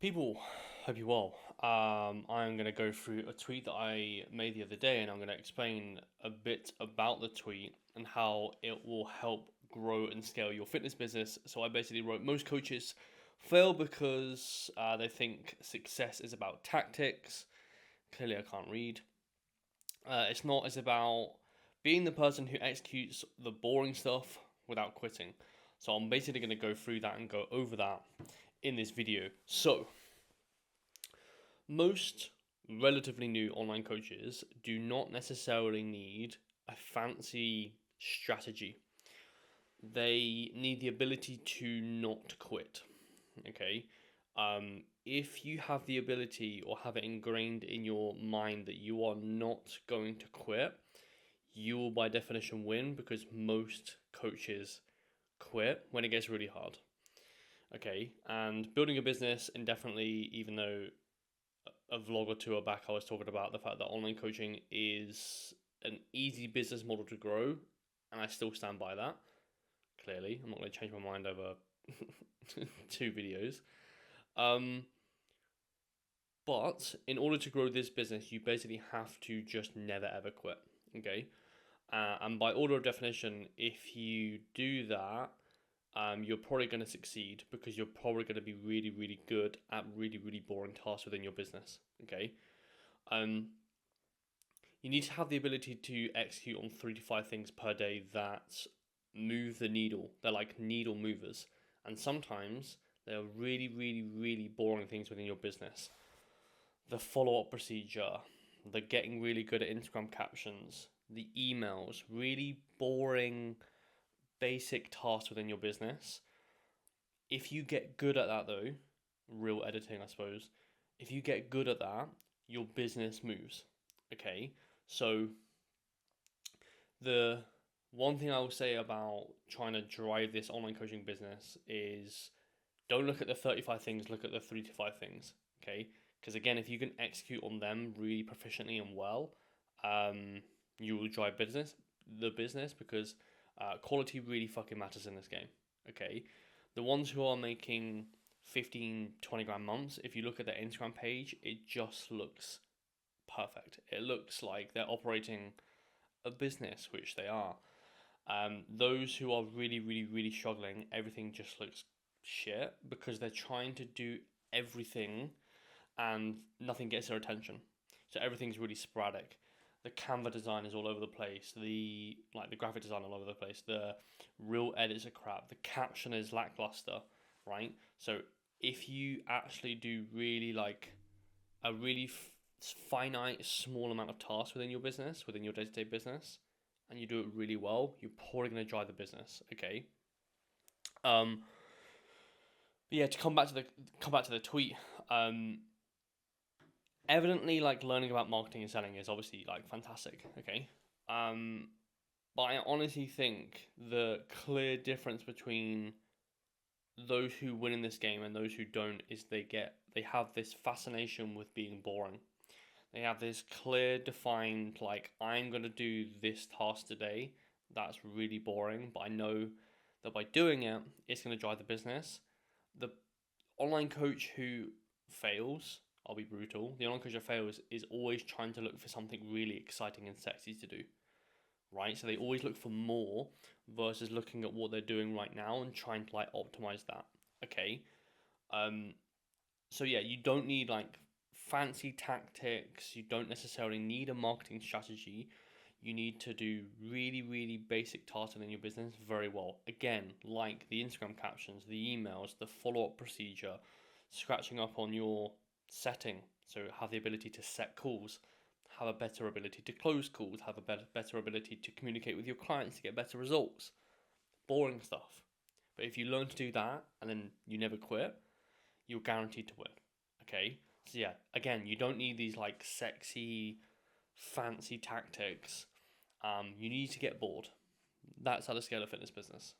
People, hope you're well. I'm going to go through a tweet that I made the other day, and I'm going to explain a bit about the tweet and how it will help grow and scale your fitness business. So I basically wrote most coaches fail because they think success is about tactics. Clearly, I can't read. It's not. It's about being the person who executes the boring stuff without quitting. So I'm basically going to go through that and go over that in this video. So most relatively new online coaches do not necessarily need a fancy strategy. They need the ability to not quit. Okay. If you have the ability or have it ingrained in your mind that you are not going to quit, you will by definition win because most coaches quit when it gets really hard. Okay. And building a business indefinitely, even though a vlog or two back, I was talking about the fact that online coaching is an easy business model to grow, and I still stand by that. Clearly, I'm not going to change my mind over two videos. Um, but in order to grow this business, you basically have to just never ever quit. Okay, and by order of definition, if you do that, you're probably going to succeed because you're probably going to be really, really good at really, really boring tasks within your business. Okay. Um, you need to have the ability to execute on 3 to 5 things per day that move the needle. They're like needle movers. And sometimes they're really, really, really boring things within your business. The follow up procedure, the getting really good at Instagram captions, the emails, really boring, basic tasks within your business. If you get good at that, though, real editing, I suppose, if you get good at that, your business moves. Okay, so the one thing I will say about trying to drive this online coaching business is don't look at the 35 things, look at the 3 to 5 things. Okay, because again, if you can execute on them really proficiently and well, you will drive the business because quality really fucking matters in this game. Okay, the ones who are making 15, 20 grand months, if you look at their Instagram page, it just looks perfect. It looks like they're operating a business, which they are. Those who are really, really, really struggling, everything just looks shit because they're trying to do everything and nothing gets their attention. So everything's really sporadic. The Canva design is all over the place. The graphic design all over the place. The real edits are crap. The caption is lackluster, right? So if you actually do really like a really finite, small amount of tasks within your business, within your day to day business, and you do it really well, you're probably going to drive the business. Okay. Um. But yeah, to come back to the tweet. Um. Evidently, like learning about marketing and selling is obviously like fantastic. Okay. Um. But I honestly think the clear difference between those who win in this game and those who don't is they have this fascination with being boring. They have this clear, defined, like, I'm going to do this task today. That's really boring, but I know that by doing it, it's going to drive the business. The online coach who fails, I'll be brutal, the online coach who fails is always trying to look for something really exciting and sexy to do, right? So they always look for more versus looking at what they're doing right now and trying to, like, optimize that. Okay. Um, so yeah, you don't need like fancy tactics. You don't necessarily need a marketing strategy. You need to do really, really basic tasks in your business very well. Again, like the Instagram captions, the emails, the follow up procedure, scratching up on your setting. So have the ability to set calls, have a better ability to close calls, have a better ability to communicate with your clients to get better results. Boring stuff. But if you learn to do that and then you never quit, you're guaranteed to win. Okay? So yeah, again, you don't need these like sexy, fancy tactics. You need to get bored. That's how to scale a fitness business.